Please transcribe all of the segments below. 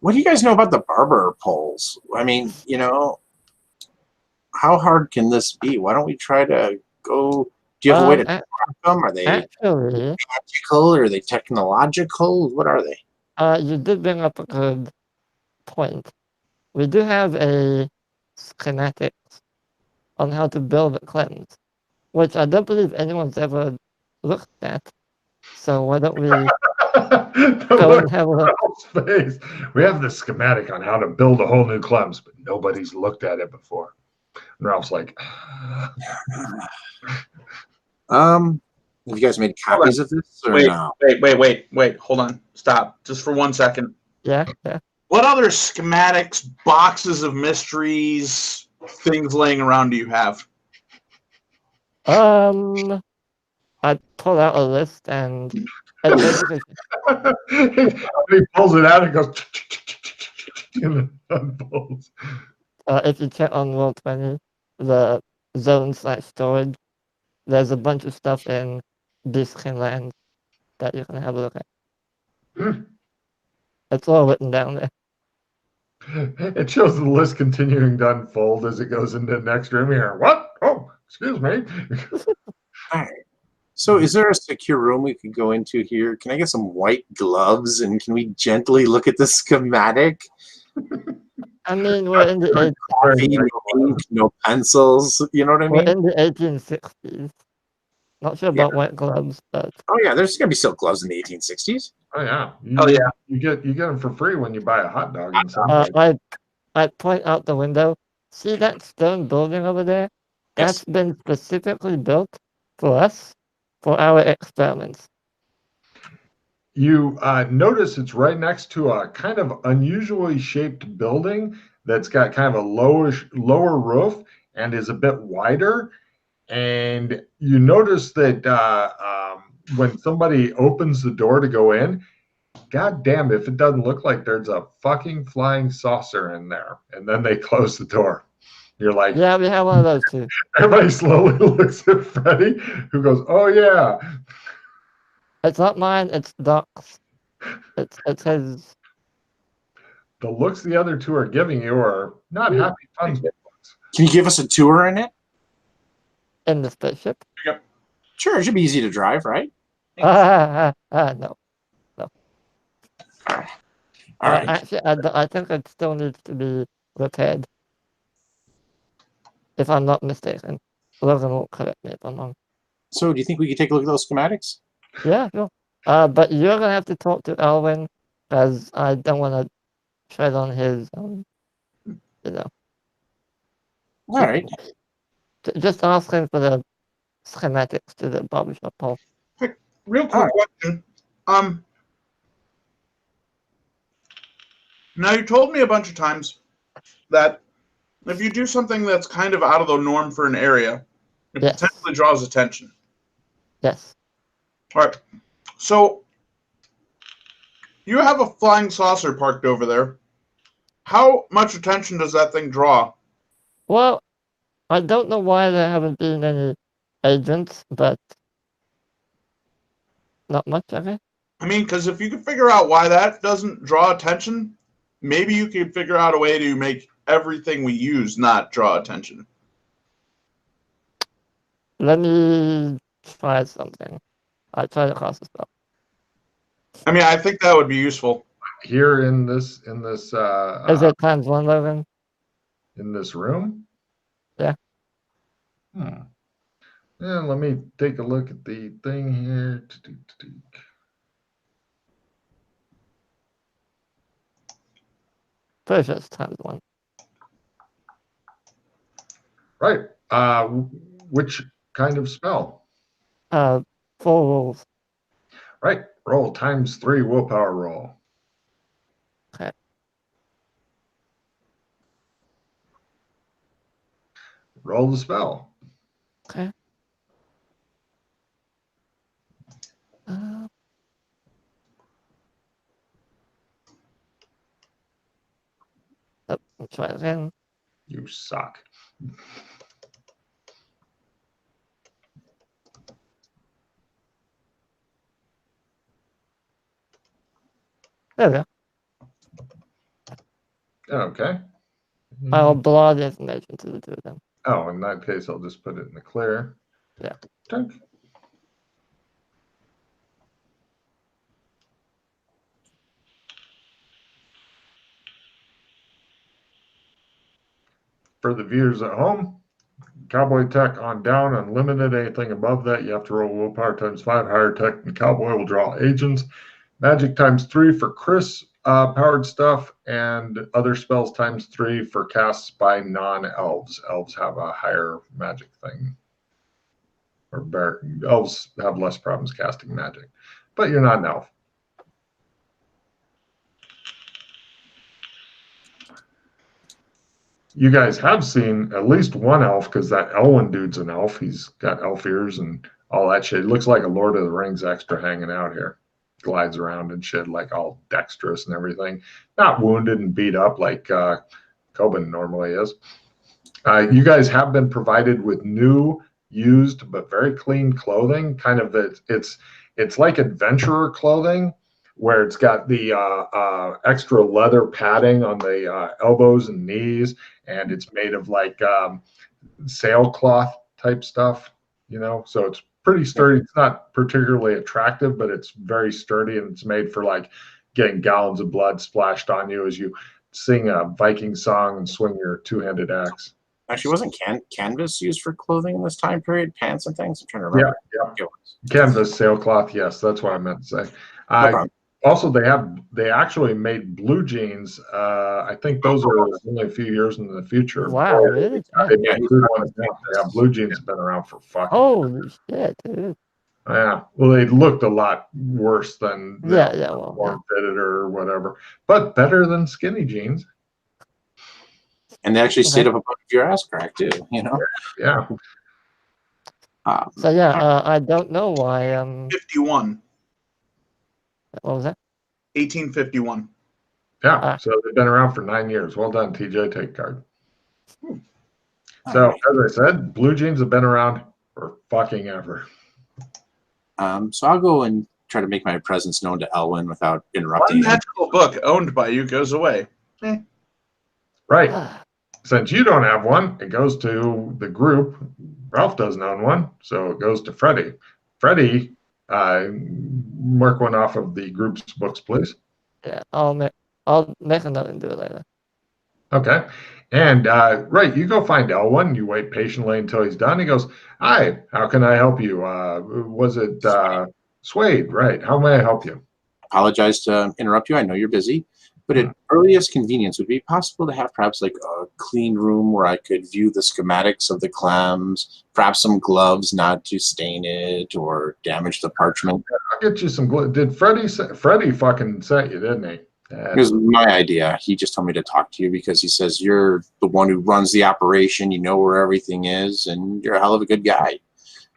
What do you guys know about the barber poles? I mean, how hard can this be? Why don't we try to go? Do you have a way to track them? Are they Actually, magical or are they technological? What are they? you did bring up a good point. We do have a schematic on how to build a cleanse, which I don't believe anyone's ever looked at. So why don't we go and have a look? Space. We have the schematic on how to build a whole new cleanse, but nobody's looked at it before. And Ralph's like, Have you guys made copies of this or no? Wait. Hold on. Stop. Just for 1 second. Yeah. What other schematics, boxes of mysteries, things laying around do you have? I pull out a list and basically he pulls it out and goes, and it unfolds. if you check on Roll20, the zone/storage, there's a bunch of stuff in Discin Land that you can have a look at. It's all written down there. It shows the list continuing to unfold as it goes into the next room here. What? Oh, excuse me. All right. So is there a secure room we could go into here? Can I get some white gloves and can we gently look at the schematic? I mean, we're in the Coffee, no ink, no pencils. You know what I we're mean? in the 1860s. Not sure about white gloves, but Oh yeah, there's gonna be silk gloves in the 1860s. Oh yeah. Yeah. You get them for free when you buy a hot dog in Sandbox. I point out the window. See that stone building over there? That's been specifically built for us, for our experiments. You notice it's right next to a kind of unusually shaped building that's got kind of a lower roof and is a bit wider. And you notice that when somebody opens the door to go in, god damn if it doesn't look like there's a fucking flying saucer in there. And then they close the door. You're like, yeah, we have one of those too. Everybody slowly looks at Freddy, who goes, "Oh yeah." It's not mine. It's Doc's. It's his. The looks the other two are giving you are not happy fun looks. Can you give us a tour in it? In the spaceship? Yep. Sure, it should be easy to drive, right? No. All right. Actually, I think it still needs to be repaired. If I'm not mistaken. Logan will correct me if I'm wrong. So do you think we could take a look at those schematics? Yeah, sure. But you're gonna have to talk to Elwin, because I don't want to tread on his, All right. Just ask him for the schematics to the barbershop pole. Real quick question. Now you told me a bunch of times that if you do something that's kind of out of the norm for an area, it potentially draws attention. Yes. All right. So you have a flying saucer parked over there. How much attention does that thing draw? Well, I don't know why there haven't been any agents, but not much, okay? I mean, because if you can figure out why that doesn't draw attention, maybe you could figure out a way to make everything we use not draw attention. Let me try something. I try to cast a spell. I mean, I think that would be useful. Here in this Is it times one, Logan? In this room? Yeah. Yeah, let me take a look at the thing here. Pretty sure it's times one. Right. Which kind of spell? 4 rolls. Right. Roll ×3 willpower roll. Okay. Roll the spell. Okay. I'll try it again. You suck. There we go. Okay. I'll blow the information to the two of them. Oh, in that case, I'll just put it in the clear. Yeah. Okay. For the viewers at home, Cowboy Tech on down, unlimited. Anything above that, you have to roll willpower times 5. Higher Tech and Cowboy will draw agents. Magic times 3 for Chris powered stuff, and other spells times 3 for casts by non-elves. Elves have a higher magic thing. Elves have less problems casting magic, but you're not an elf. You guys have seen at least one elf, because that Elwyn dude's an elf. He's got elf ears and all that shit. It looks like a Lord of the Rings extra hanging out here. Glides around and shit, like all dexterous and everything. Not wounded and beat up like Coben normally is. You guys have been provided with new, used, but very clean clothing. Kind of it's like adventurer clothing, where it's got the extra leather padding on the elbows and knees, and it's made of like sailcloth type stuff, so it's pretty sturdy. It's not particularly attractive, but it's very sturdy, and it's made for like getting gallons of blood splashed on you as you sing a Viking song and swing your two-handed axe. Actually, wasn't canvas used for clothing in this time period? Pants and things? I'm trying to remember. Yeah. Canvas, sailcloth, yes, that's what I meant to say. No Also, they actually made blue jeans. I think those are only a few years in the future. Wow, really? Blue jeans have been around for fucking. Holy shit, dude. Yeah, well, they looked a lot worse than form fitted or whatever, but better than skinny jeans. And they actually stayed up above your ass crack too, Yeah. So yeah, I don't know why. 51. What was that? 1851. Yeah. So they've been around for 9 years. Well done, TJ. Take card. So as I said, blue jeans have been around for fucking ever. So I'll go and try to make my presence known to Elwyn without interrupting. One magical book owned by you goes away. Right. Since you don't have one, it goes to the group. Ralph doesn't own one, so it goes to Freddy. Freddy, mark one off of the group's books, please. Yeah, I'll make another and do it later. Okay. And right, you go find Elwyn. You wait patiently until he's done. He goes, "Hi, how can I help you? Was it Suede? Right. How may I help you?" Apologize to interrupt you. I know you're busy, but at earliest convenience, would it be possible to have perhaps like a clean room where I could view the schematics of the clams, perhaps some gloves not to stain it or damage the parchment? I'll get you some gloves. Did Freddy fucking set you, didn't he? It was my idea. He just told me to talk to you because he says you're the one who runs the operation. You know where everything is, and you're a hell of a good guy.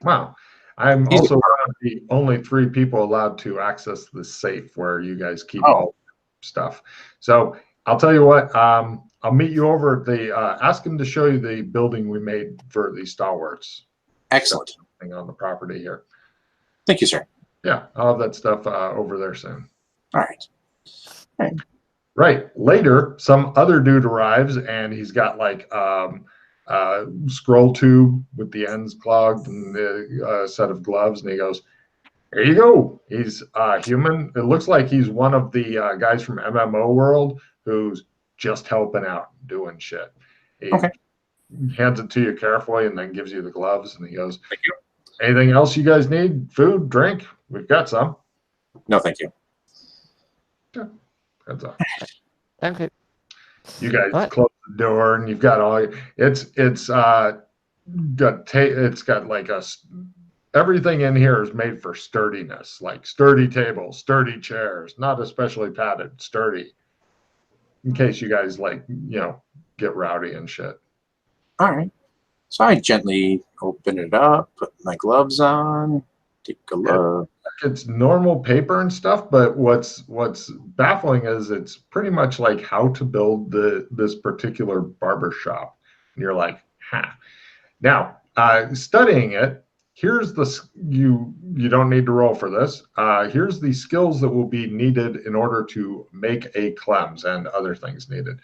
Wow. I'm also one of the only 3 people allowed to access the safe where you guys keep all stuff. So I'll tell you what, I'll meet you over at the, ask him to show you the building we made for the stalwarts. Excellent. On the property here. Thank you, sir. Yeah, I'll have that stuff over there soon. All right. Right. Later, some other dude arrives, and he's got like scroll tube with the ends clogged and a set of gloves, and he goes, "Here you go." He's human. It looks like he's one of the guys from MMO World who's just helping out, doing shit. He hands it to you carefully and then gives you the gloves, and he goes, "Thank you. Anything else you guys need? Food, drink? We've got some." No, thank you. Yeah, that's all. Thank you. You guys close the door, and you've got all. It's got like everything in here is made for sturdiness, like sturdy tables, sturdy chairs, not especially padded, sturdy. In case you guys get rowdy and shit. All right. So I gently open it up, put my gloves on, take a look. It's normal paper and stuff, but what's baffling is it's pretty much like how to build this particular barber shop. And you're like, Now, studying it, here's you don't need to roll for this. Here's the skills that will be needed in order to make a cleanse and other things needed.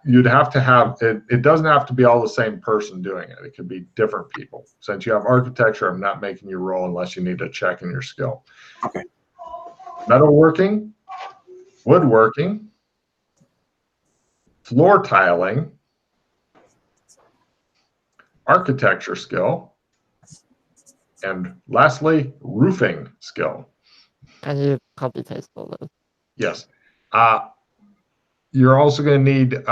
You'd have to have it. It doesn't have to be all the same person doing it. It could be different people. Since you have architecture, I'm not making you roll unless you need to check in your skill. Okay. Metalworking, woodworking, floor tiling, architecture skill, and lastly, roofing skill. Can you copy paste all those? Yes. You're also going to need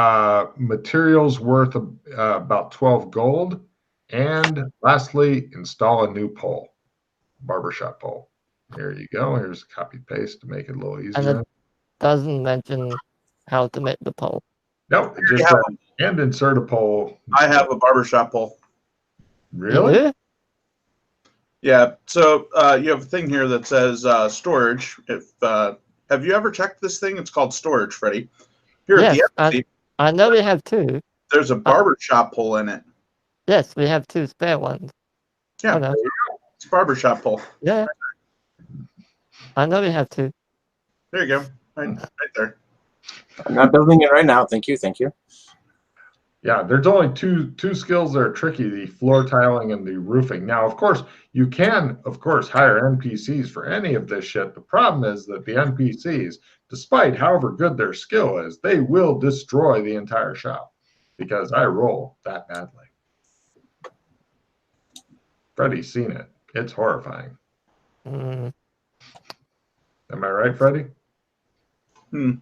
materials worth about 12 gold. And lastly, install a new pole, barbershop pole. Here you go. Here's a copy paste to make it a little And easier. it doesn't mention how to make the pole. No, it just said, and insert a pole. I have a barbershop pole. Really? You do? Yeah. So you have a thing here that says storage. Have you ever checked this thing? It's called storage, Freddy. Here Yes, at the embassy, I know we have 2. there's a barbershop pole in it. Yes, we have 2 spare ones. Yeah, I know. it's a barbershop pole. Yeah. I know we have 2. There you go. Right there. I'm not building it right now. Thank you. Thank you. Yeah, there's only two skills that are tricky, the floor tiling and the roofing. Now, of course, you can, hire NPCs for any of this shit. The problem is that the NPCs, despite however good their skill is, they will destroy the entire shop because I roll that badly. Freddy's seen it. It's horrifying. Mm. Am I right, Freddy? It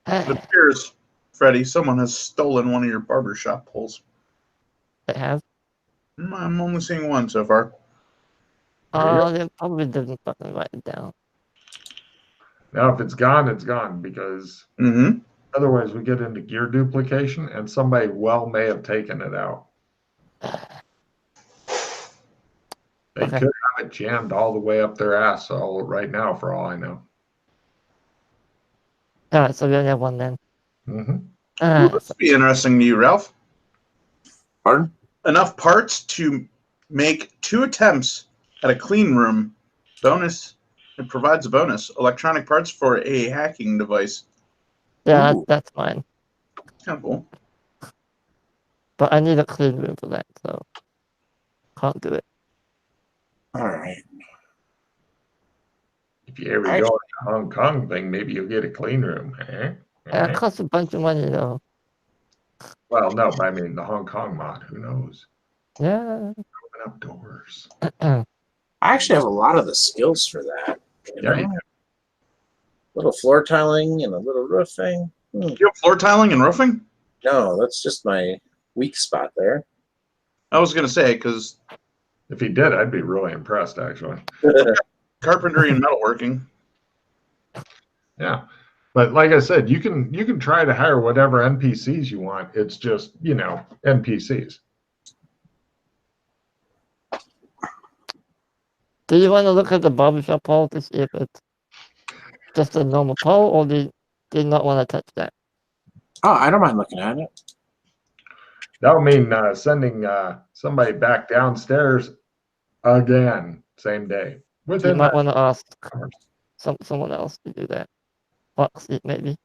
appears, Freddy, someone has stolen one of your barbershop poles. They have? I'm only seeing one so far. Oh, they probably didn't fucking write it down. Now, if it's gone, it's gone because otherwise we get into gear duplication and somebody may have taken it out. They could have it jammed all the way up their ass right now, for all I know. All right, so we only have one then. Well, this would be interesting to you, Ralph. Pardon? Enough parts to make 2 attempts at a clean room. Bonus. It provides a bonus. Electronic parts for a hacking device. Yeah, that's fine. Kind of cool. But I need a clean room for that, so can't do it. All right. If you ever go to the Hong Kong thing, maybe you'll get a clean room. It costs a bunch of money, though. Well, no, but I mean the Hong Kong mod. Who knows? Yeah. Open up doors. I actually have a lot of the skills for that. Yeah. Little floor tiling and a little roofing. You have floor tiling and roofing? No, that's just my weak spot there. I was going to say, because if he did, I'd be really impressed, actually. Carpentry and metalworking. Yeah. But like I said, you can try to hire whatever NPCs you want. It's just, NPCs. Do you want to look at the barbershop pole to see if it's just a normal pole, or do you not want to touch that? Oh, I don't mind looking at it. That would mean sending somebody back downstairs again, same day. You might want to ask someone else to do that. Foxy, maybe.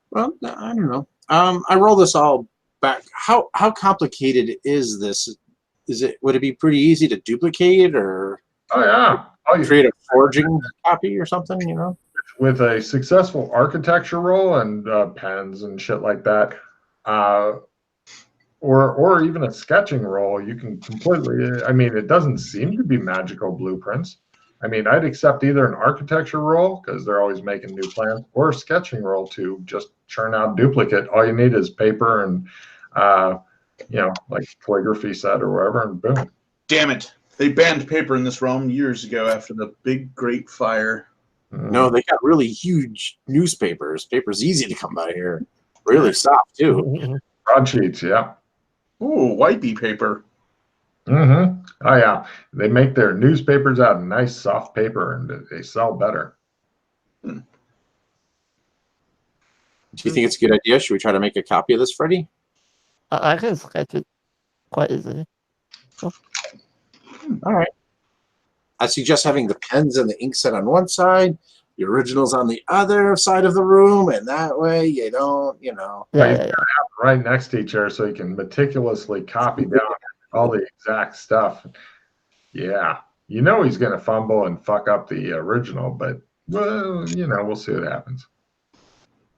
Well, I don't know. I roll this all back. How complicated is this? Would it be pretty easy to duplicate, or create a forging copy or something? With a successful architecture roll and pens and shit like that, or even a sketching roll, you can completely. I mean, it doesn't seem to be magical blueprints. I mean, I'd accept either an architecture roll because they're always making new plans, or a sketching roll to just churn out duplicate. All you need is paper and, like calligraphy set or whatever, and boom. Damn it! They banned paper in this realm years ago after the big Great Fire. No, they got really huge newspapers. Paper's easy to come by here. Really soft too. Broadsheets, yeah. Ooh, whitey paper. Oh yeah, they make their newspapers out of nice soft paper, and they sell better. Do you think it's a good idea? Should we try to make a copy of this, Freddy? I can sketch it quite easily. All right. I suggest having the pens and the ink set on one side, the original's on the other side of the room, and that way you don't, you know. Yeah. Right next to each other so you can meticulously copy down all the exact stuff. Yeah. You know he's going to fumble and fuck up the original, but, well, you know, we'll see what happens.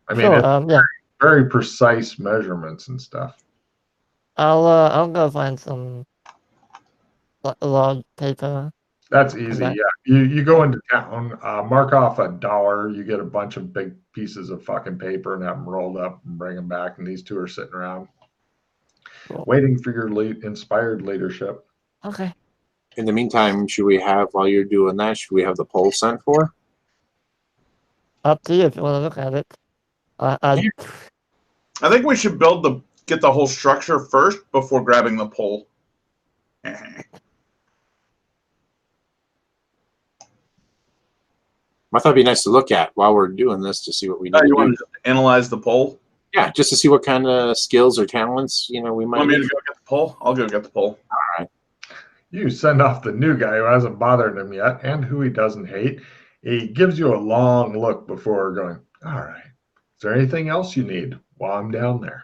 I mean, Sure. it's Yeah. very precise measurements and stuff. I'll go find some log paper. That's Come easy. back. Yeah. You go into town, mark off $1. You get a bunch of big pieces of fucking paper and have them rolled up and bring them back. And these two are sitting around Cool. waiting for your inspired leadership. Okay. In the meantime, should we have, while you're doing that, should we have the poll sent for? Up to you if you want to look at it. I think we should get the whole structure first before grabbing the pole. I thought it'd be nice to look at while we're doing this to see what we need You to want do. to analyze the pole? Yeah, just to see what kind of skills or talents, you know, we might Want me to need. go get the pole? I'll go get the pole. You send off the new guy who hasn't bothered him yet and who he doesn't hate. He gives you a long look before going, all right, is there anything else you need while I'm down there?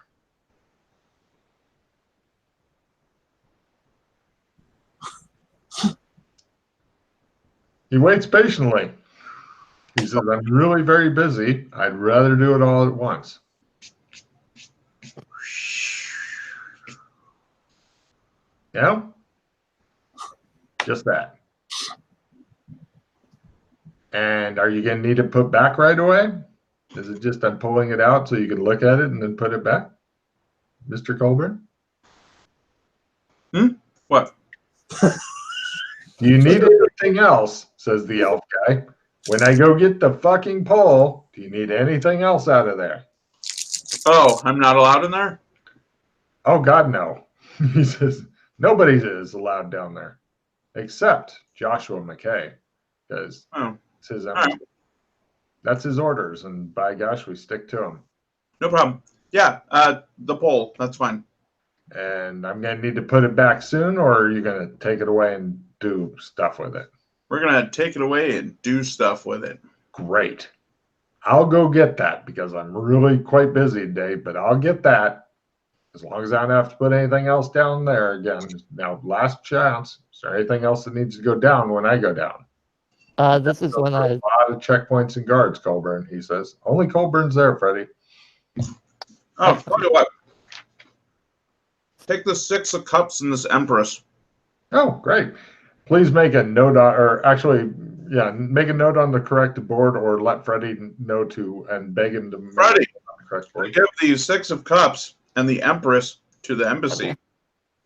He waits patiently. He says, I'm really very busy. I'd rather do it all at once. Yeah? Just that. And are you going to need to put back right away? Is it just I'm pulling it out so you can look at it and then put it back? Mr. Colburn? What? Do you need anything else? Says the elf guy. When I go get the fucking pole, do you need anything else out of there? Oh, I'm not allowed in there? Oh, God, no. He says, nobody is allowed down there except Joshua McKay because it's his embassy. Right. That's his orders, and by gosh, we stick to them. No problem. Yeah, the pole. That's fine. And I'm going to need to put it back soon, or are you going to take it away and do stuff with it? We're going to take it away and do stuff with it. Great. I'll go get that because I'm really quite busy today, but I'll get that as long as I don't have to put anything else down there again. Now, last chance. Is there anything else that needs to go down when I go down? This is when A lot of checkpoints and guards, Colburn, he says. Only Colburn's there, Freddy. Oh, tell you what. Take the 6 of cups and this empress. Oh, great. Please make a note make a note on the correct board or let Freddy know to and beg him to Freddy, make it on the correct board. give the 6 of cups and the empress to the embassy. Okay.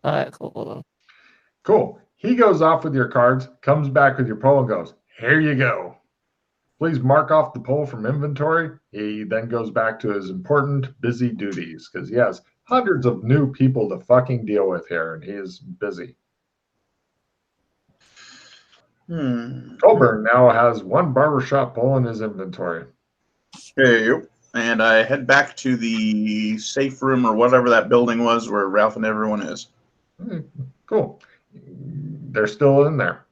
All right, cool. Hold on. Cool. He goes off with your cards, comes back with your pole and goes, here you go. Please mark off the pole from inventory. He then goes back to his important, busy duties because he has hundreds of new people to fucking deal with here and he is busy. Colburn now has 1 barbershop pole in his inventory. Hey, and I head back to the safe room or whatever that building was where Ralph and everyone is. Cool. They're still in there.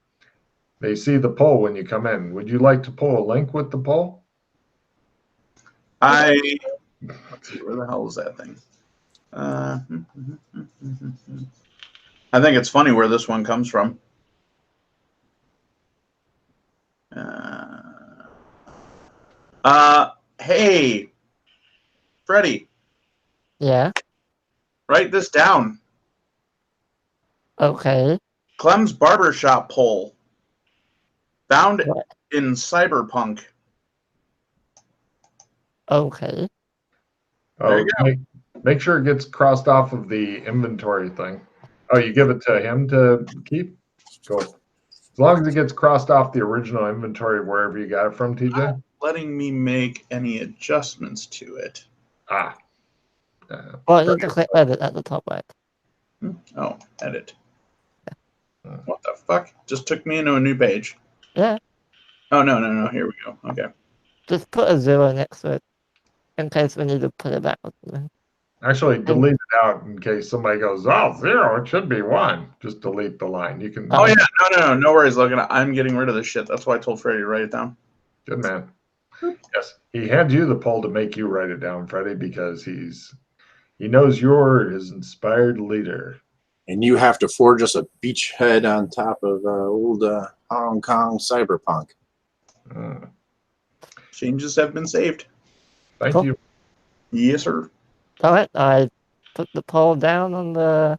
They see the pole when you come in. Would you like to pull a link with the pole? Let's see, where the hell is that thing? I think it's funny where this one comes from. Hey, Freddy. Yeah. Write this down. Okay. Clem's barbershop pole. Found What? in Cyberpunk. Okay. There you Make sure it gets crossed off of the inventory thing. Oh, you give it to him to keep? Cool. As long as it gets crossed off the original inventory wherever you got it from, TJ. Not letting me make any adjustments to it. Well, you need to click edit at the top right. Oh, edit. What the fuck? Just took me into a new page. Yeah. Oh, no. Here we go. Okay. Just put a 0 next to it in case we need to put it back or something. Actually, delete it out in case somebody goes, oh, 0, it should be 1. Just delete the line. You can. Oh, yeah. No worries, Logan. I'm getting rid of this shit. That's why I told Freddy to write it down. Good man. Yes, he hands you the pole to make you write it down, Freddy, because he knows you're his inspired leader. And you have to forge us a beachhead on top of old Hong Kong cyberpunk. Changes have been saved. Thank Cool. you. Yes, sir. All right, I put the pole down on the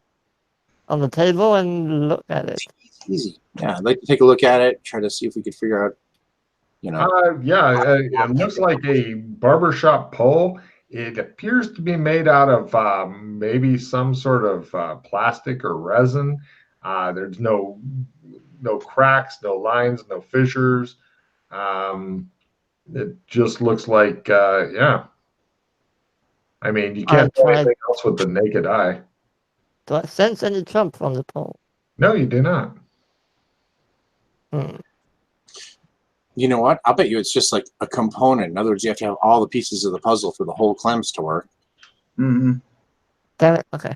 table and look at it. Easy. Yeah, I'd like to take a look at it, try to see if we could figure out, It looks like a barbershop pole. It appears to be made out of maybe some sort of plastic or resin. There's no cracks, no lines, no fissures. It just looks like, yeah. I mean, you can't do anything else with the naked eye. Do I sense any trump from the pole? No, you do not. You know what? I'll bet you it's just like a component. In other words, you have to have all the pieces of the puzzle for the whole clems to work. Mm-hmm. Damn it. Okay.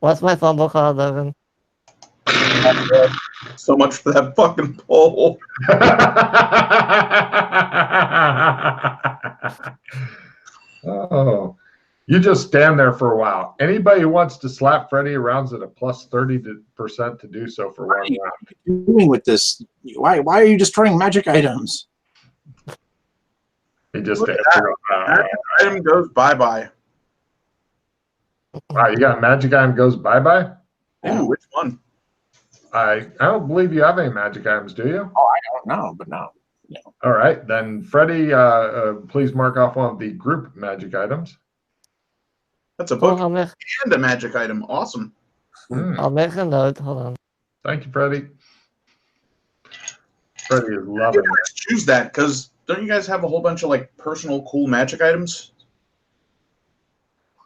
What's my fumble call, Logan? So much for that fucking pole. Oh, you just stand there for a while. Anybody who wants to slap Freddy around at a plus 30% to do so for one round. What are you doing with this? Why are you destroying magic items? He just Look at stands there. That item goes bye-bye. Wow, you got a magic item goes bye-bye? Yeah. Ooh, which one? I don't believe you have any magic items, do you? Oh, I don't know, but no. All right, then Freddy, please mark off one of the group magic items. That's a book I'll and a magic item. Awesome. make a note. Hold on. Thank you, Freddy. Freddy is loving it. Let's choose that, because don't you guys have a whole bunch of like personal cool magic items?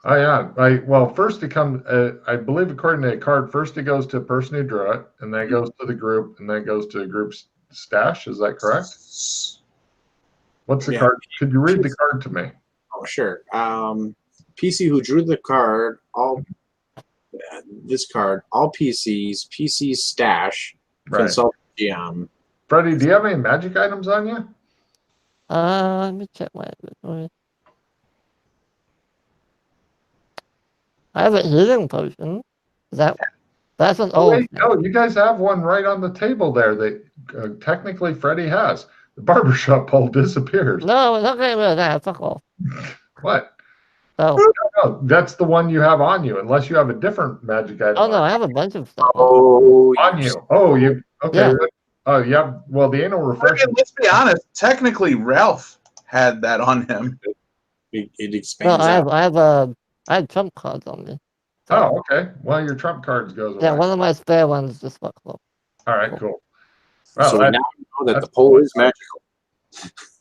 Oh yeah. Well, first it comes. I believe according to a card, first it goes to a person who drew it, and then it goes to the group, and then it goes to a group's stash. Is that correct? What's the card? Could you read the card to me? Oh, sure. PC who drew the card, this card, all PCs, PC stash, Right. consult GM. Freddy, do you have any magic items on you? Let me check my inventory. I have a healing potion. That's an old. Wait, no, you guys have one right on the table there that technically Freddy has. The barbershop pole disappeared. No, it's not getting rid of that. Fuck off. What? Oh. No, that's the one you have on you, unless you have a different magic item. Oh no, I have a bunch of stuff. Oh, on you. Oh, you okay? Yeah. Oh, yeah. Well, the anal refreshment. Let's be honest. Technically, Ralph had that on him. it No, expands out. I have trump cards on me. So, Oh, okay. Well, your trump cards goes away. yeah, one of my spare ones just fucked up. All right, cool. Well, So now you know that the pole is magical.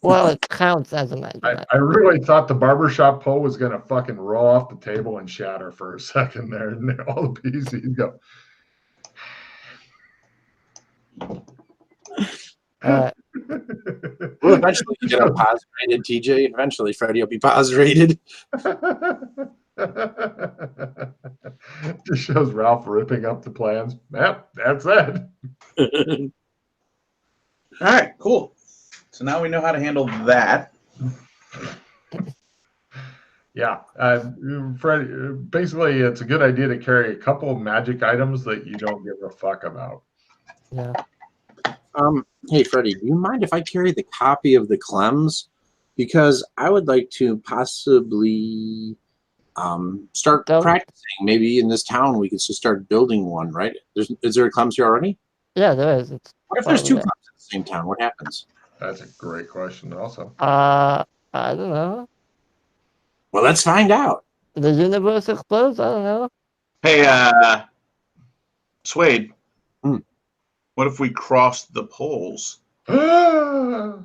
Well, it counts as a magic. I really thought the barbershop pole was going to fucking roll off the table and shatter for a second there, and then all the PCs go. Well, eventually you get a pos rated, TJ. Eventually, Freddy will be pos rated. Just shows Ralph ripping up the plans. Yep, that's it. All right, cool. So now we know how to handle that. Yeah, Freddy. Basically, it's a good idea to carry a couple of magic items that you don't give a fuck about. Yeah. Hey, Freddy, do you mind if I carry the copy of the Clems? Because I would like to possibly start practicing. Maybe in this town we could just start building one, right? Is there a Clems here already? Yeah, there is. What if there's two Clems in the same town? What happens? That's a great question also. I don't know. Well, let's find out. The universe explodes? I don't know. Hey, Suede. Hmm. What if we crossed the poles? Ah!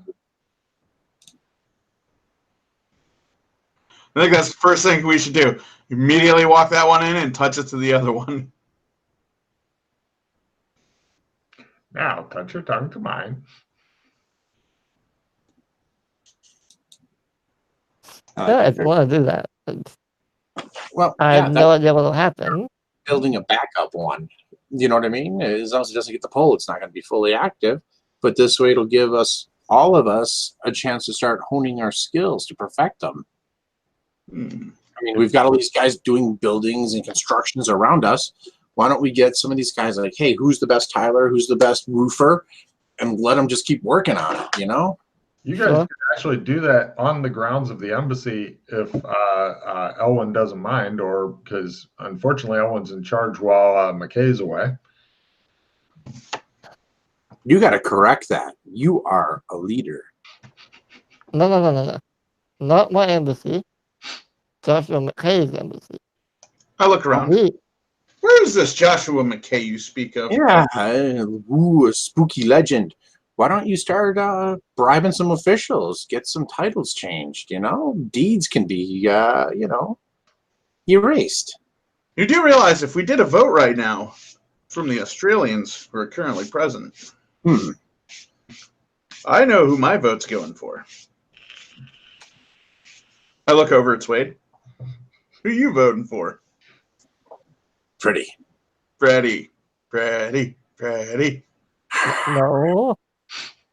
I think that's the first thing we should do. Immediately walk that one in and touch it to the other one. Now, touch your tongue to mine. Yeah, if you want to do that. Well, I have no idea what will happen. Building a backup one. You know what I mean? As long as it doesn't get the pole, it's not going to be fully active. But this way, it'll give us all of us a chance to start honing our skills to perfect them. Hmm. I mean, we've got all these guys doing buildings and constructions around us. Why don't we get some of these guys like, hey, who's the best tiler? Who's the best roofer? And let them just keep working on it, you know? You guys could actually do that on the grounds of the embassy if Elwyn doesn't mind, or because unfortunately Elwyn's in charge while McKay's away. You got to correct that. You are a leader. No. Not my embassy. Joshua McKay's embassy. I look around. Me. Where is this Joshua McKay you speak of? Yeah, ooh, a spooky legend. Why don't you start bribing some officials, get some titles changed, you know? Deeds can be, you know, erased. You do realize if we did a vote right now from the Australians who are currently present, I know who my vote's going for. I look over at Swade. Who you voting for? Freddy. Freddy. No.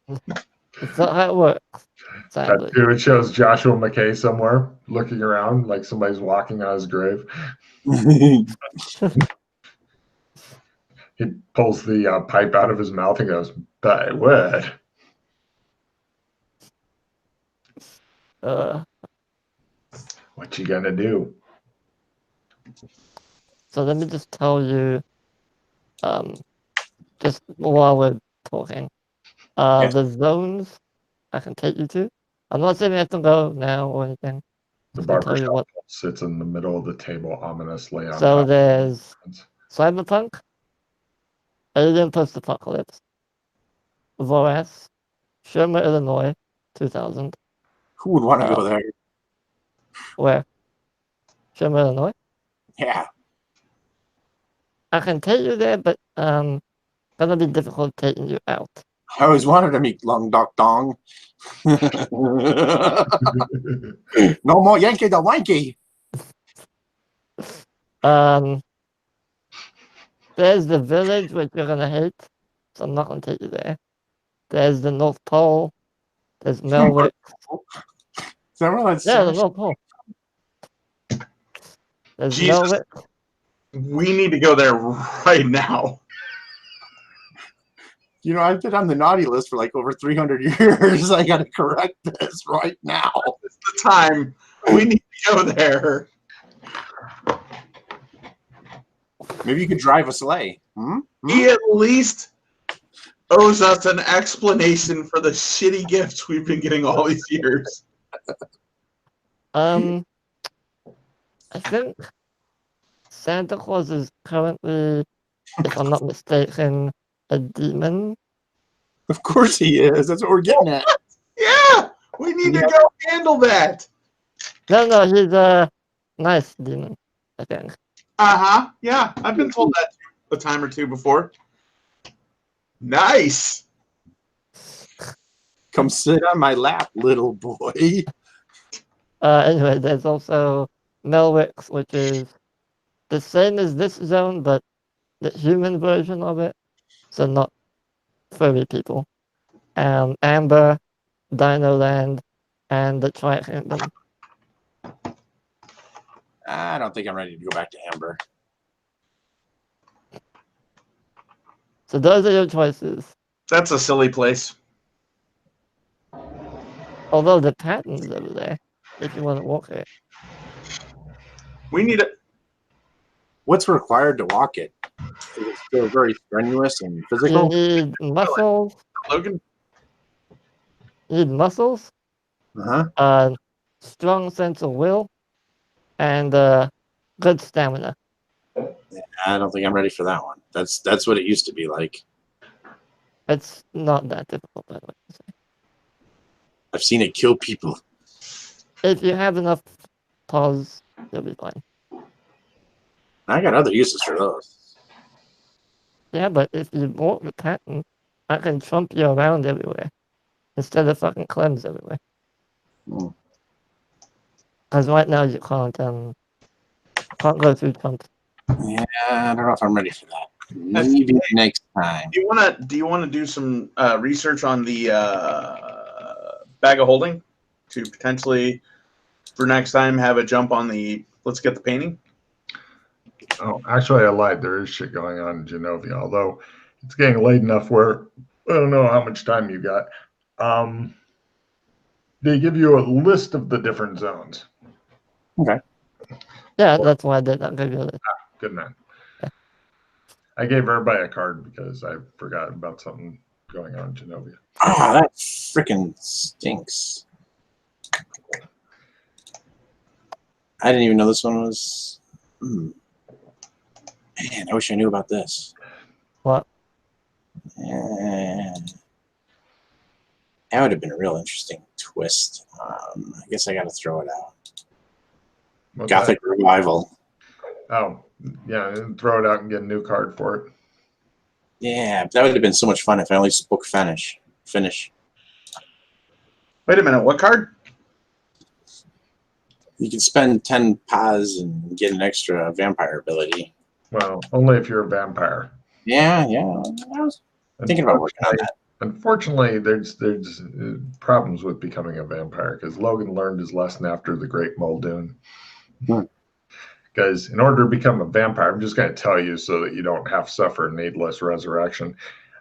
It's not how it works. Sadly. It shows Joshua McKay somewhere looking around like somebody's walking on his grave. He pulls the pipe out of his mouth and goes, "By what?" What you gonna do? So let me just tell you, just while we're talking, the zones I can take you to. I'm not saying we have to go now or anything. The Just gonna tell you barbershop what. sits in the middle of the table ominously on So top. there's Cyberpunk, Alien Post-Apocalypse, Voras, Shermer, Illinois, 2000. Who would want to go there? Where? Shermer, Illinois? Yeah. I can take you there, but gonna be difficult taking you out. I always wanted to meet Long Doc Dong. No more Yankee the Wanky. There's the village, which you're gonna hate, so I'm not gonna take you there. There's the North Pole. There's Melwick. Is that where that's Yeah, the North Pole. There's Melwick. We need to go there right now. You know, I've been on the naughty list for like over 300 years. I got to correct this right now. It's the time. We need to go there. Maybe you could drive a sleigh. He at least owes us an explanation for the shitty gifts we've been getting all these years. I think Santa Claus is currently, if I'm not mistaken, a demon. Of course he is. That's what we're getting at. Yeah, we need to go handle that. No, he's a nice demon, I think. Yeah, I've been told that a time or two before. Nice. Come sit on my lap, little boy. Anyway, there's also Melwick, which is the same as this zone, but the human version of it. So not furry people. Amber, Dino Land, and the Tri-Kingdom. I don't think I'm ready to go back to Amber. So those are your choices. That's a silly place. Although the pattern's over there, if you want to walk it. We need it. What's required to walk it? Is it still very strenuous and physical? You need muscles. Logan? You need muscles. Strong sense of will, and good stamina. I don't think I'm ready for that one. That's what it used to be like. It's not that difficult, by the way. I've seen it kill people. If you have enough pause, you'll be fine. I got other uses for those. Yeah, but if you walk the pattern, I can trump you around everywhere instead of fucking Clems everywhere. Because right now you can't go through trumps. Yeah, I don't know if I'm ready for that. Maybe next time. Do you want to do some research on the bag of holding to potentially, for next time, have a jump on the let's get the painting? Oh, actually, I lied. There is shit going on in Genovia, although it's getting late enough where I don't know how much time you got. They give you a list of the different zones. Okay. Yeah, that's why I did that video. Good man. Yeah. I gave everybody a card because I forgot about something going on in Genovia. Ah, that freaking stinks. I didn't even know this one was. Man, I wish I knew about this. What? That would have been a real interesting twist. I guess I got to throw it out. What's Gothic Revival. that? Oh, yeah, and throw it out and get a new card for it. Yeah, that would have been so much fun if I only spoke Finnish. Wait a minute, what card? You can spend 10 pas and get an extra vampire ability. Well, only if you're a vampire. Yeah. I was thinking about working on that. Unfortunately, there's problems with becoming a vampire because Logan learned his lesson after the Great Muldoon. Because in order to become a vampire, I'm just going to tell you so that you don't have to suffer a needless resurrection.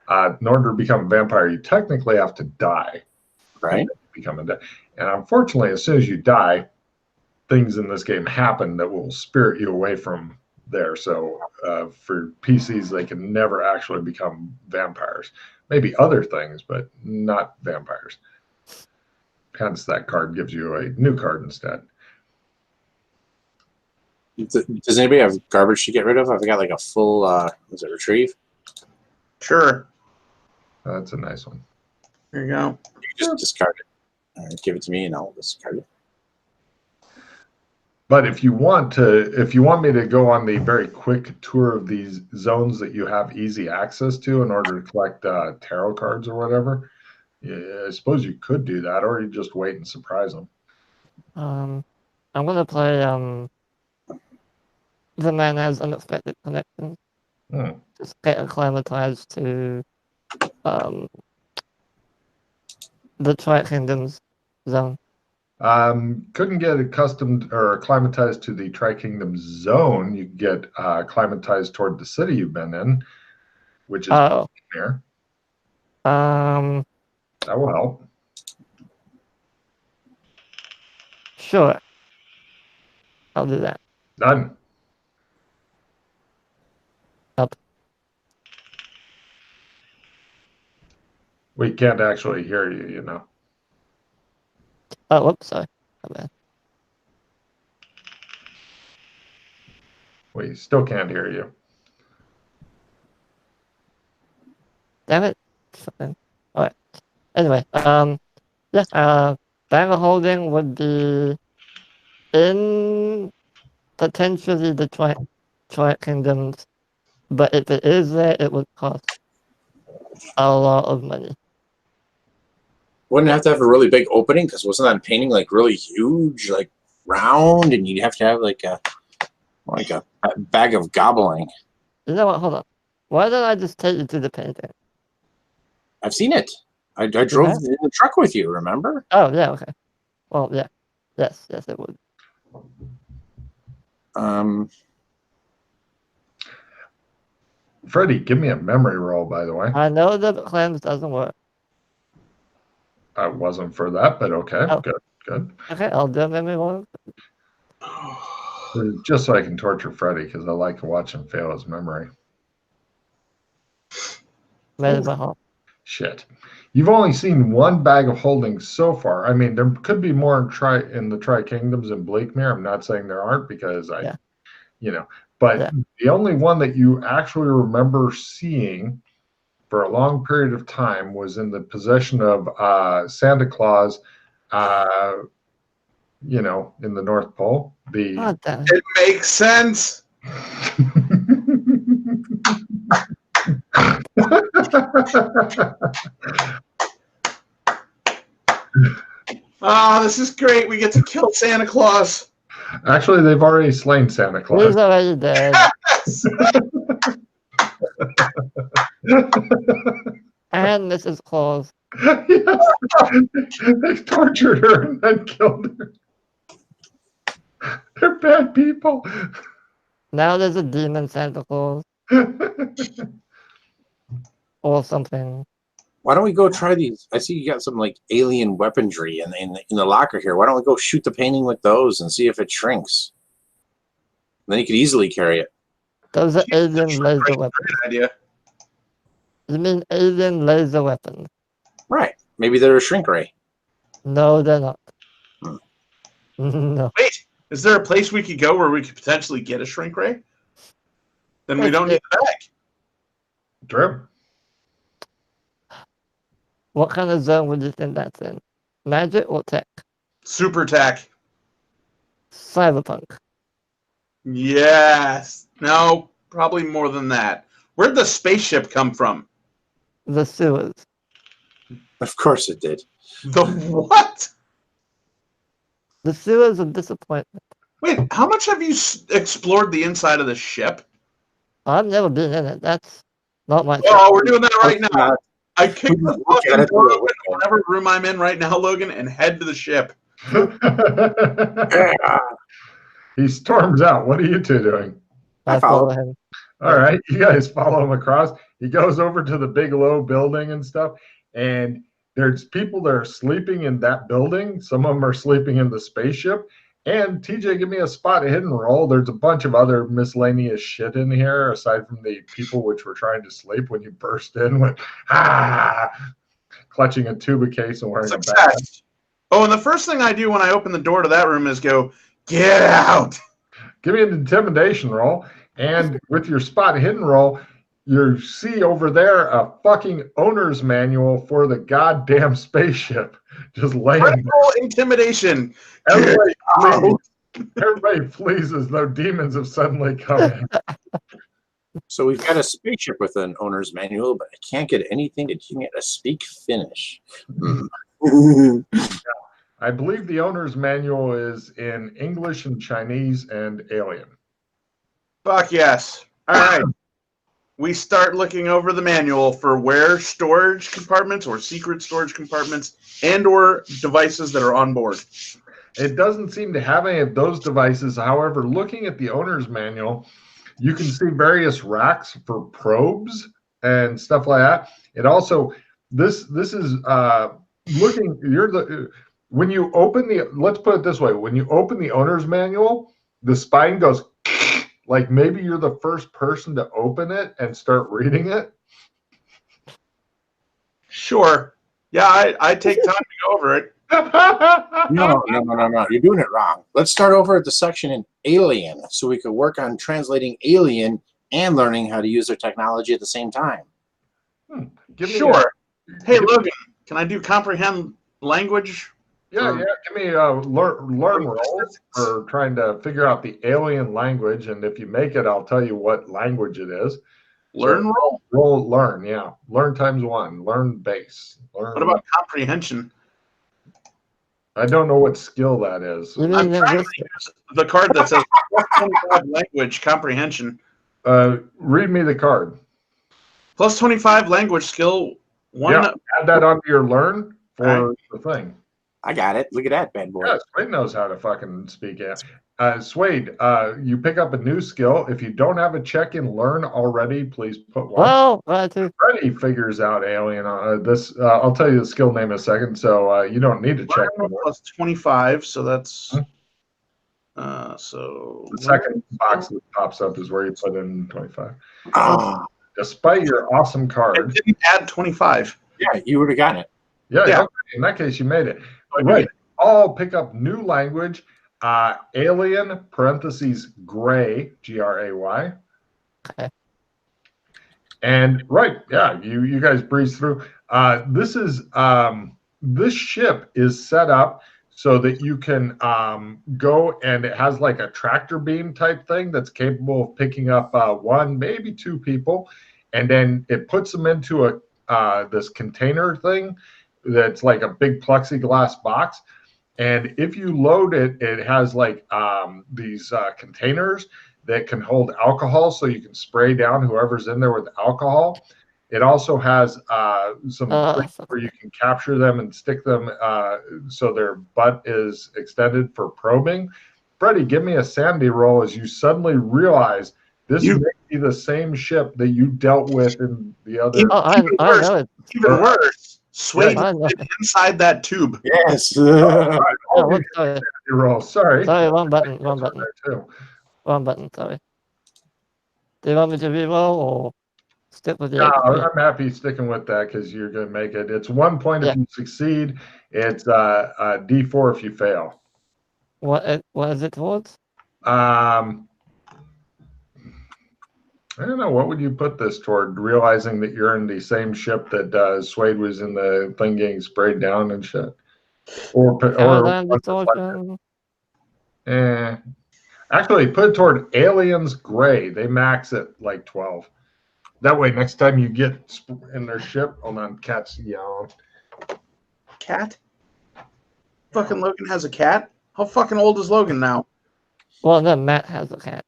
In order to become a vampire, you technically have to die. Right? And unfortunately, as soon as you die, things in this game happen that will spirit you away from there. So for PCs, they can never actually become vampires. Maybe other things, but not vampires. Hence, that card gives you a new card instead. Does anybody have garbage to get rid of? I've got like a full, was it retrieve? Sure. That's a nice one. There you go. You can just discard it. Give it to me and I'll discard it. But if you want me to go on the very quick tour of these zones that you have easy access to in order to collect tarot cards or whatever, yeah, I suppose you could do that, or you just wait and surprise them. I'm gonna play The Man Has Unexpected Connections. Just get acclimatized to the Tri-Kingdoms zone. Couldn't get accustomed or acclimatized to the Tri-Kingdom zone. You get acclimatized toward the city you've been in, which is here. That will help. Sure. I'll do that. Done. Up. We can't actually hear you, you know. Oh, whoops, sorry. My bad. We still can't hear you. Damn it. Fine. Alright. Anyway, yeah, bag of holding would be in potentially the Tri-Kingdoms, but if it is there, it would cost a lot of money. Wouldn't it have to have a really big opening? Because wasn't that painting like really huge, like round, and you'd have to have like a bag of gobbling. You know what? Hold on. Why don't I just take you to the painting? I've seen it. I drove in the truck with you, remember? Oh, yeah, okay. Well, yeah. Yes, it would. Freddy, give me a memory roll, by the way. I know that cleanse doesn't work. I wasn't for that, but okay. Oh. Good. Okay, I'll do a memory roll. Just so I can torture Freddy, because I like to watch him fail his memory. Made it by heart. Shit. You've only seen one bag of holding so far. I mean, there could be more in the Tri-Kingdoms in Bleakmere. I'm not saying there aren't because but the only one that you actually remember seeing for a long period of time was in the possession of Santa Claus, in the North Pole. It makes sense. This is great. We get to kill Santa Claus. Actually, they've already slain Santa Claus. He's already dead. Yes. And Mrs. Claus. Yes. They tortured her and then killed her. They're bad people. Now there's a demon Santa Claus or something. Why don't we go try these? I see you got some like alien weaponry in the locker here. Why don't we go shoot the painting with those and see if it shrinks? And then you could easily carry it. Those are alien laser Great weapons. idea. You mean alien laser weapons? Right. Maybe they're a shrink ray. No, they're not. Hmm. No. Wait, is there a place we could go where we could potentially get a shrink ray? Then we don't need the bag. Drip. What kind of zone would you think that's in? Magic or tech? Super tack. Cyberpunk. Yes. No, probably more than that. Where'd the spaceship come from? The sewers. Of course it did. The what? The sewers of disappointment. Wait, how much have you explored the inside of the ship? I've never been in it. That's not my Oh, we're doing that right now. I kick the Look at fucking it door through a open in whatever room I'm in right now, Logan, and head to the ship. Yeah. He storms out. What are you two doing? I follow. follow him. All right, you guys follow him across. He goes over to the big low building and stuff, and there's people that are sleeping in that building. Some of them are sleeping in the spaceship. And TJ, give me a spot hidden roll. There's a bunch of other miscellaneous shit in here, aside from the people which were trying to sleep when you burst in with clutching a tuba case and wearing a bag. Success. Oh, and the first thing I do when I open the door to that room is go, get out. Give me an intimidation roll. And with your spot hidden roll, you see over there a fucking owner's manual for the goddamn spaceship just laying there. Roll intimidation. Everybody flees. Everybody flees as though demons have suddenly come in. So we've got a spaceship with an owner's manual, but I can't get anything to get a speak Finnish. I believe the owner's manual is in English and Chinese and alien. Fuck yes. All right. We start looking over the manual for where storage compartments or secret storage compartments and or devices that are on board. It doesn't seem to have any of those devices. However, looking at the owner's manual, you can see various racks for probes and stuff like that. It also, this is looking, when you open let's put it this way, when you open the owner's manual, the spine goes like maybe you're the first person to open it and start reading it. Sure. Yeah, I take time to go over it. No. You're doing it wrong. Let's start over at the section in Alien so we could work on translating Alien and learning how to use their technology at the same time. Sure. Hey, Logan, can I do comprehend language? Yeah. Give me a learn roll for trying to figure out the alien language, and if you make it, I'll tell you what language it is. Learn roll? Roll learn, yeah. Learn times 1. Learn base. Learn. What about comprehension? I don't know what skill that is. You I'm mean trying to use the card that says 25 language comprehension. Read me the card. Plus 25 language skill. Yeah, add that onto your learn for the thing. I got it. Look at that bad boy. Yeah, Suede knows how to fucking speak. Yeah. Suede, you pick up a new skill. If you don't have a check in learn already, please put one. Well, right too. Freddy figures out alien. This I'll tell you the skill name in a second, so you don't need to check. Plus 25, so that's so The second box that pops up is where you put in 25. Oh, Despite your awesome I card. didn't add 25. yeah, you would have gotten it. Yeah. Yeah. Okay. In that case, you made it. Right. I'll pick up new language. Alien parentheses gray, Gray. Okay. And right, yeah, you guys breeze through. This is this ship is set up so that you can go, and it has like a tractor beam type thing that's capable of picking up 1, maybe 2 people, and then it puts them into this container thing that's like a big plexiglass box. And if you load it, it has like these containers that can hold alcohol, so you can spray down whoever's in there with alcohol. It also has some things so where you can capture them and stick them so their butt is extended for probing. Freddie, give me a sanity roll as you suddenly realize this may be the same ship that you dealt with in the other. I know it. Even worse, Suede I know. inside that tube. Yes. Oh, Oh, sorry. sanity roll. Sorry. Sorry, wrong button. Wrong That's button. there too. Wrong button. Sorry. Do you want me to reroll or stick with the No, XP? I'm happy sticking with that because you're going to make it. It's 1 point if you succeed. It's a D4 if you fail. What is it towards? I don't know. What would you put this toward? Realizing that you're in the same ship that Suede was in the thing getting sprayed down and shit? Paradigm distortion. Actually, put it toward Aliens Gray. They max at like 12. That way, next time you get in their ship, hold on, cat's yelling. Cat? Fucking Logan has a cat? How fucking old is Logan now? Well, then Matt has a cat.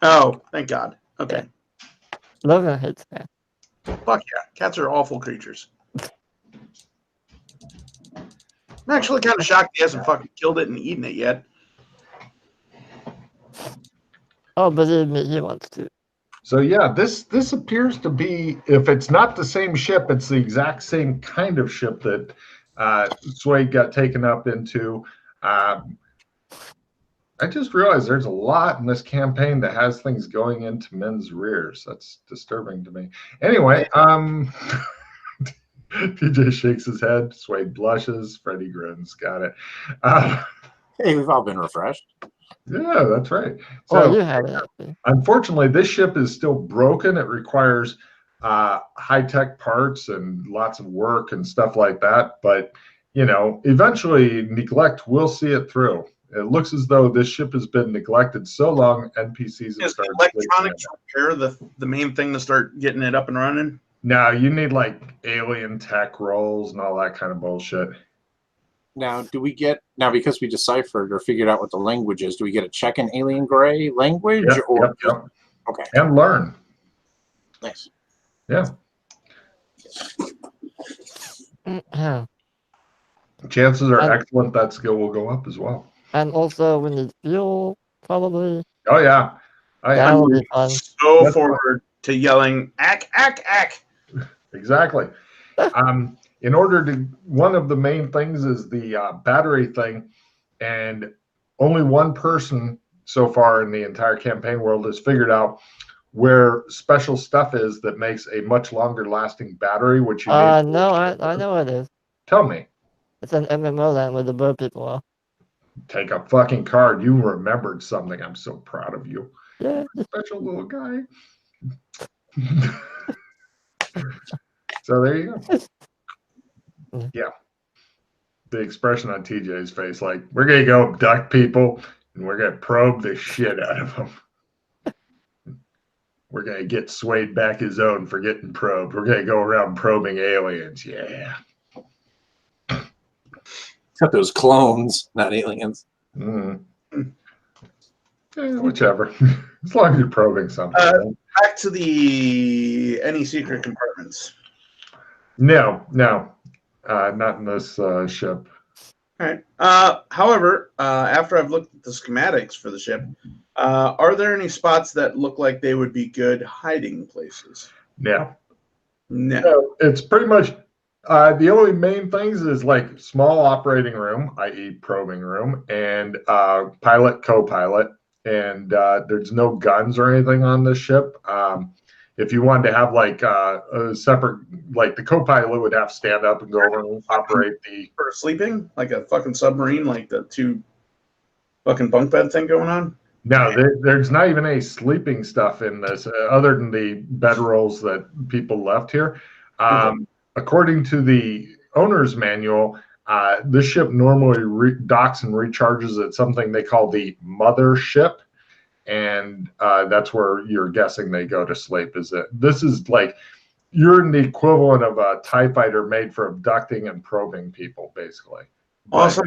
Oh, thank God. Okay. Logan hates cats. Fuck yeah. Cats are awful creatures. I'm actually kind of shocked he hasn't fucking killed it and eaten it yet. Oh, believe me, he wants to. So yeah, this appears to be, if it's not the same ship, it's the exact same kind of ship that Suede got taken up into. I just realized there's a lot in this campaign that has things going into men's rears. That's disturbing to me. Anyway, TJ shakes his head. Suede blushes. Freddie grins. Got it. Hey, we've all been refreshed. Yeah, that's right. Oh, So, you have it, actually. unfortunately, this ship is still broken. It requires high-tech parts and lots of work and stuff like that. But, you know, eventually neglect will see it through. It looks as though this ship has been neglected so long, NPCs have started. Electronics repair the main thing to start getting it up and running? No, you need like alien tech rolls and all that kind of bullshit. Now, because we deciphered or figured out what the language is, do we get a check in Alien Gray language? Yep. Okay. And learn. Nice. Yeah. Chances are excellent that skill will go up as well. And also, we need fuel, probably. Oh, yeah. That will be fun. So forward to yelling, ack, ack, ack. Exactly. In order to, one of the main things is the battery thing, and only one person so far in the entire campaign world has figured out where special stuff is that makes a much longer lasting battery, which you need. No, I know what it is. Tell me. It's an MMO land where the bird people are. Take a fucking card. You remembered something. I'm so proud of you. Yeah. Special little guy. So there you go. Yeah. The expression on TJ's face, like, we're going to go abduct people and we're going to probe the shit out of them. We're going to get Suede back his own for getting probed. We're going to go around probing aliens. Yeah. Except those clones, not aliens. Whichever. As long as you're probing something. Back to any secret compartments. No. Not in this ship. All right. However, after I've looked at the schematics for the ship, are there any spots that look like they would be good hiding places? No. No. It's pretty much the only main things is like small operating room, i.e. probing room, and pilot, co-pilot. And there's no guns or anything on this ship. If you wanted to have like a separate, like the co-pilot would have to stand up and go over and operate the. For sleeping? Like a fucking submarine, like the 2 fucking bunk bed thing going on? No, there's not even any sleeping stuff in this other than the bedrolls that people left here. According to the owner's manual, this ship normally docks and recharges at something they call the mother ship. And that's where you're guessing they go to sleep. This is like, you're in the equivalent of a TIE fighter made for abducting and probing people, basically. Awesome.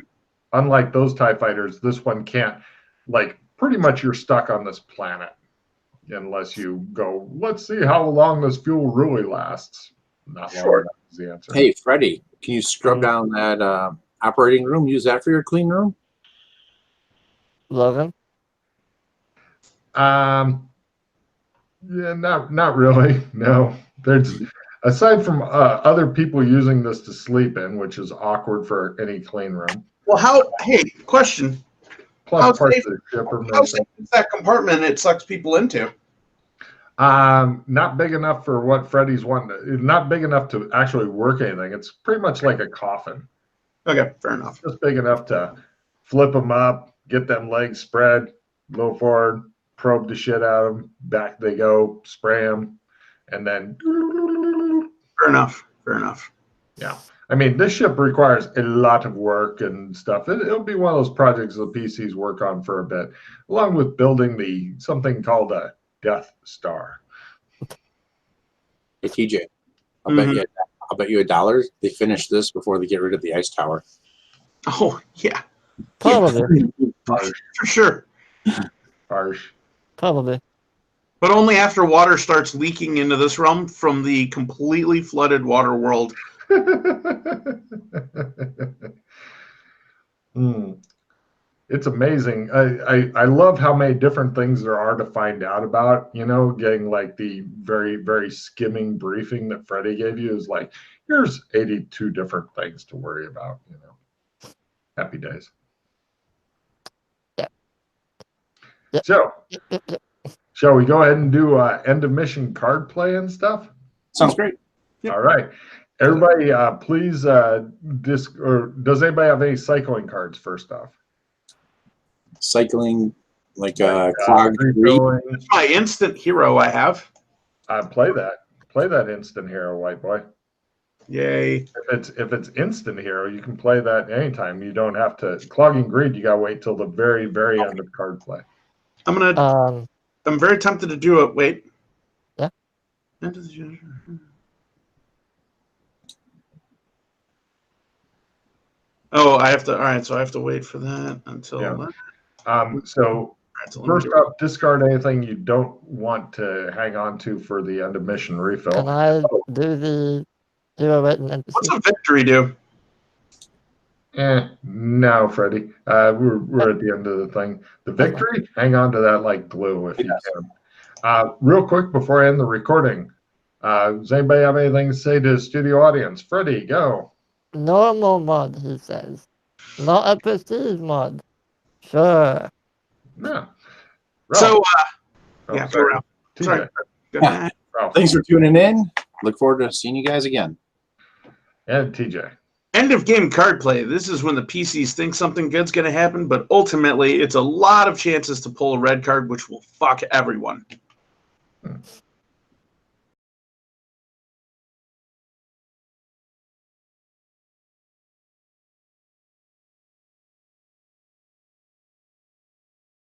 But unlike those TIE fighters, this one can't, like, pretty much you're stuck on this planet. unless you go, let's see how long this fuel really lasts. Not long Sure. enough is the answer. Hey, Freddie, can you scrub down that operating room? Use that for your clean room? Logan? Yeah, not really. No, there's aside from other people using this to sleep in, which is awkward for any clean room. Well, hey, question. Plus, How parts safe- of the ship are How missing. safe is that compartment it sucks people into? Not big enough for what Freddy's wanting. Not big enough to actually work anything. It's pretty much like a coffin. Okay, fair enough. Just big enough to flip them up, get them legs spread, go forward, probe the shit out of them, back they go, spray them, and then. Fair enough. Fair enough. Yeah. I mean, this ship requires a lot of work and stuff. It'll be one of those projects the PCs work on for a bit, along with building something called a Death Star. Hey, TJ, I'll bet you $1 they finish this before they get rid of the ice tower. Oh, yeah. Probably. Harsh. For sure. Harsh. Probably. But only after water starts leaking into this realm from the completely flooded water world. It's amazing. I love how many different things there are to find out about. You know, getting like the very, very skimming briefing that Freddie gave you is like, here's 82 different things to worry about. You know, happy days. Yeah. So, shall we go ahead and do end of mission card play and stuff? Sounds great. Yep. All right. Everybody, please, or does anybody have any cycling cards first off? Cycling, like clogged refilling. That's my instant hero I have. Play that instant hero, white boy. Yay. If it's instant hero, you can play that anytime. You don't have to clogging greed. You gotta wait till the very, very end of card play. I'm very tempted to do it. Wait. Yeah. Oh, I have to. All right, so I have to wait for that until. Yeah. All So right, so first off, discard anything you don't want to hang on to for the end of mission refill. Can I do the hero written NPC? what's a victory do? No, Freddie. We're at the end of the thing. The victory, hang on to that like glue if you can. Real quick before I end the recording, does anybody have anything to say to the studio audience? Freddie, go. Normal mod, he says. Not a prestige mod. Sure. Yeah. So, yeah, sorry. TJ. Sorry. Go ahead. Ralph. Thanks for tuning in. Look forward to seeing you guys again. And TJ. End of game card play. This is when the PCs think something good's going to happen, but ultimately it's a lot of chances to pull a red card, which will fuck everyone.